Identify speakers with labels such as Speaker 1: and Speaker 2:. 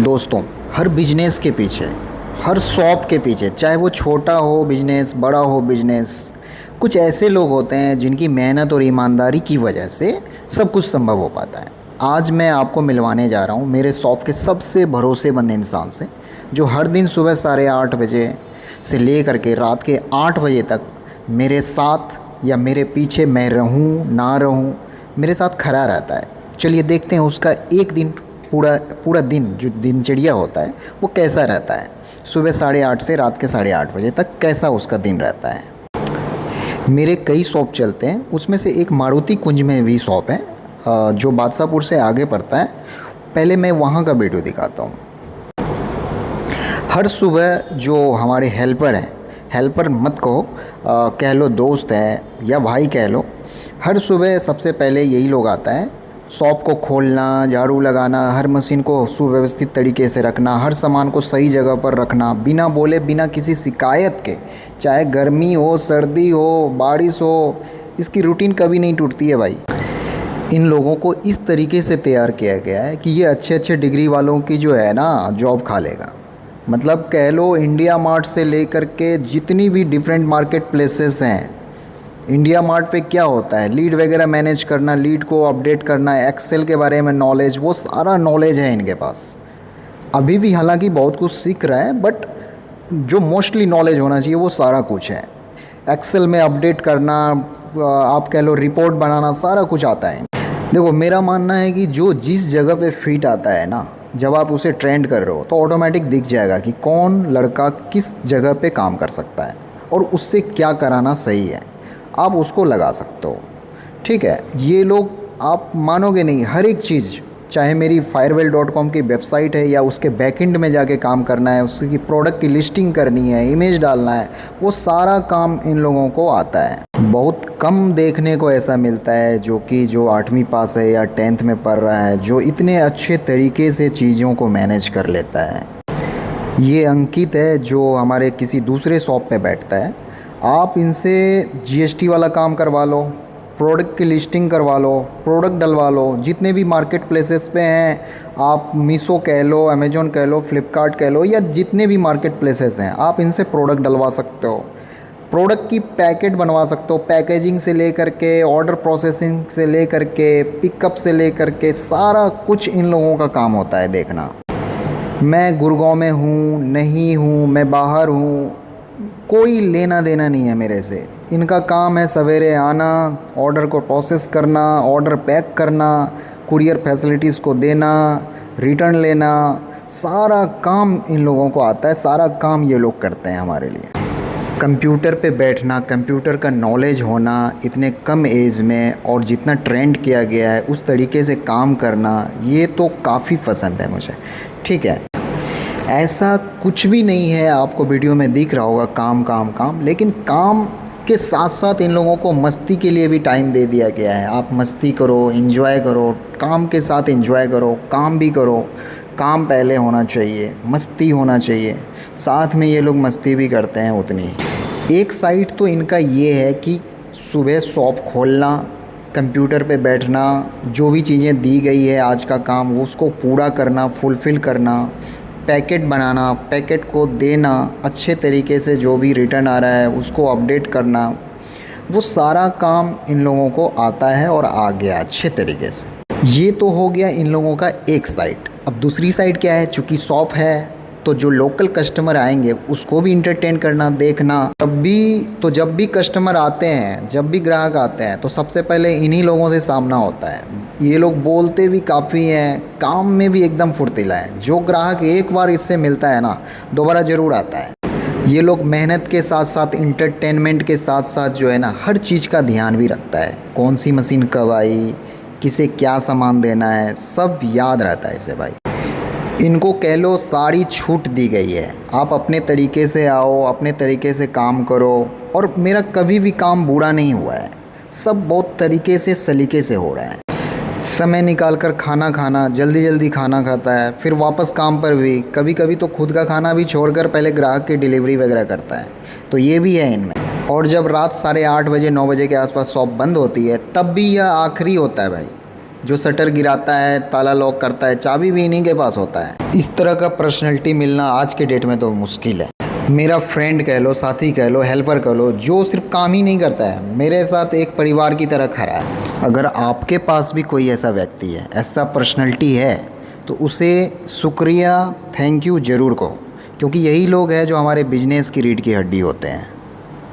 Speaker 1: दोस्तों, हर बिजनेस के पीछे, हर शॉप के पीछे, चाहे वो छोटा हो बिजनेस, बड़ा हो बिजनेस, कुछ ऐसे लोग होते हैं जिनकी मेहनत और ईमानदारी की वजह से सब कुछ संभव हो पाता है। आज मैं आपको मिलवाने जा रहा हूँ मेरे शॉप के सबसे भरोसेमंद इंसान से, जो हर दिन सुबह 8:30 बजे से लेकर के रात के 8 बजे तक मेरे साथ या मेरे पीछे, मैं रहूँ ना रहूँ, मेरे साथ खड़ा रहता है। चलिए देखते हैं उसका एक दिन पूरा दिन जो दिनचर्या होता है वो कैसा रहता है। सुबह 8:30 से रात के 8:30 बजे तक कैसा उसका दिन रहता है। मेरे कई शॉप चलते हैं, उसमें से एक मारुति कुंज में भी शॉप है जो बादशाहपुर से आगे पड़ता है। पहले मैं वहाँ का वीडियो दिखाता हूँ। हर सुबह जो हमारे हेल्पर हैं, हेल्पर मत कहो, कह लो दोस्त हैं या भाई कह लो, हर सुबह सबसे पहले यही लोग आता है। शॉप को खोलना, झाड़ू लगाना, हर मशीन को सुव्यवस्थित तरीके से रखना, हर सामान को सही जगह पर रखना, बिना बोले, बिना किसी शिकायत के, चाहे गर्मी हो, सर्दी हो, बारिश हो, इसकी रूटीन कभी नहीं टूटती है भाई। इन लोगों को इस तरीके से तैयार किया गया है कि ये अच्छे अच्छे डिग्री वालों की जो है ना जॉब खा लेगा। मतलब कह लो इंडिया मार्ट से लेकर के जितनी भी डिफरेंट मार्केट प्लेसेस हैं, इंडिया मार्ट पे क्या होता है, लीड वगैरह मैनेज करना, लीड को अपडेट करना, एक्सेल के बारे में नॉलेज, वो सारा नॉलेज है इनके पास। अभी भी हालांकि बहुत कुछ सीख रहा है, बट जो मोस्टली नॉलेज होना चाहिए वो सारा कुछ है। एक्सेल में अपडेट करना, आप कह लो रिपोर्ट बनाना, सारा कुछ आता है। देखो, मेरा मानना है कि जो जिस जगह पे फिट आता है ना, जब आप उसे ट्रेंड कर रहे हो तो ऑटोमेटिक दिख जाएगा कि कौन लड़का किस जगह पे काम कर सकता है और उससे क्या कराना सही है, आप उसको लगा सकते हो। ठीक है, ये लोग आप मानोगे नहीं, हर एक चीज़, चाहे मेरी firewell.com की वेबसाइट है या उसके बैकएंड में जाके काम करना है, उसकी प्रोडक्ट की लिस्टिंग करनी है, इमेज डालना है, वो सारा काम इन लोगों को आता है। बहुत कम देखने को ऐसा मिलता है जो 8वीं पास है या 10th में पढ़ रहा है, जो इतने अच्छे तरीके से चीज़ों को मैनेज कर लेता है। ये अंकित है जो हमारे किसी दूसरे शॉप पे बैठता है। आप इनसे जीएसटी वाला काम करवा लो, प्रोडक्ट की लिस्टिंग करवा लो, प्रोडक्ट डलवा लो, जितने भी मार्केट प्लेसेस पे हैं, आप मीशो कह लो, अमेजोन कह लो, फ्लिपकार्ट कह लो, या जितने भी मार्केट प्लेसेस हैं, आप इनसे प्रोडक्ट डलवा सकते हो। प्रोडक्ट की पैकेट बनवा सकते हो, पैकेजिंग से लेकर के, ऑर्डर प्रोसेसिंग से लेकर के, पिकअप से लेकर के, सारा कुछ इन लोगों का काम होता है। देखना, मैं गुड़गांव में हूँ, नहीं हूँ, मैं बाहर हूँ, कोई लेना देना नहीं है मेरे से। इनका काम है सवेरे आना, ऑर्डर को प्रोसेस करना, ऑर्डर पैक करना, कुरियर फैसिलिटीज़ को देना, रिटर्न लेना, सारा काम इन लोगों को आता है। सारा काम ये लोग करते हैं हमारे लिए। कंप्यूटर पे बैठना, कंप्यूटर का नॉलेज होना इतने कम एज में, और जितना ट्रेंड किया गया है उस तरीके से काम करना, ये तो काफ़ी पसंद है मुझे। ठीक है, ऐसा कुछ भी नहीं है, आपको वीडियो में दिख रहा होगा काम काम काम, लेकिन काम के साथ साथ इन लोगों को मस्ती के लिए भी टाइम दे दिया गया है। आप मस्ती करो, एंजॉय करो, काम के साथ एंजॉय करो, काम भी करो। काम पहले होना चाहिए, मस्ती होना चाहिए, साथ में ये लोग मस्ती भी करते हैं उतनी। एक साइड तो इनका ये है कि सुबह शॉप खोलना, कंप्यूटर पे बैठना, जो भी चीज़ें दी गई है आज का काम, उसको पूरा करना, फुलफ़िल करना, पैकेट बनाना, पैकेट को देना अच्छे तरीके से, जो भी रिटर्न आ रहा है उसको अपडेट करना, वो सारा काम इन लोगों को आता है और आ गया अच्छे तरीके से। ये तो हो गया इन लोगों का एक साइड। अब दूसरी साइड क्या है, चूँकि शॉप है तो जो लोकल कस्टमर आएंगे उसको भी इंटरटेन करना, देखना। जब भी कस्टमर आते हैं, जब भी ग्राहक आते हैं, तो सबसे पहले इन्हीं लोगों से सामना होता है। ये लोग बोलते भी काफ़ी हैं, काम में भी एकदम फुर्तीला है। जो ग्राहक एक बार इससे मिलता है ना, दोबारा ज़रूर आता है। ये लोग मेहनत के साथ साथ, इंटरटेनमेंट के साथ साथ जो है ना, हर चीज़ का ध्यान भी रखता है। कौन सी मशीन कब आई, किसे क्या सामान देना है, सब याद रहता है इसे भाई। इनको कह लो सारी छूट दी गई है, आप अपने तरीके से आओ, अपने तरीके से काम करो। और मेरा कभी भी काम बुरा नहीं हुआ है, सब बहुत तरीके से, सलीके से हो रहा है। समय निकाल कर खाना खाना, जल्दी जल्दी खाना खाता है, फिर वापस काम पर भी, कभी कभी तो खुद का खाना भी छोड़कर पहले ग्राहक की डिलीवरी वगैरह करता है, तो ये भी है इनमें। और जब रात 8:30 बजे 9 बजे के आसपास शॉप बंद होती है, तब भी यह आखिरी होता है भाई। जो शटर गिराता है, ताला लॉक करता है, चाबी भी इन्हीं के पास होता है। इस तरह का पर्सनैलिटी मिलना आज के डेट में तो मुश्किल है। मेरा फ्रेंड कह लो, साथी कह लो, हेल्पर कह लो, जो सिर्फ काम ही नहीं करता है, मेरे साथ एक परिवार की तरह खड़ा है। अगर आपके पास भी कोई ऐसा व्यक्ति है, ऐसा पर्सनैलिटी है, तो उसे शुक्रिया, थैंक यू ज़रूर कहो, क्योंकि यही लोग हैं जो हमारे बिजनेस की रीढ़ की हड्डी होते हैं।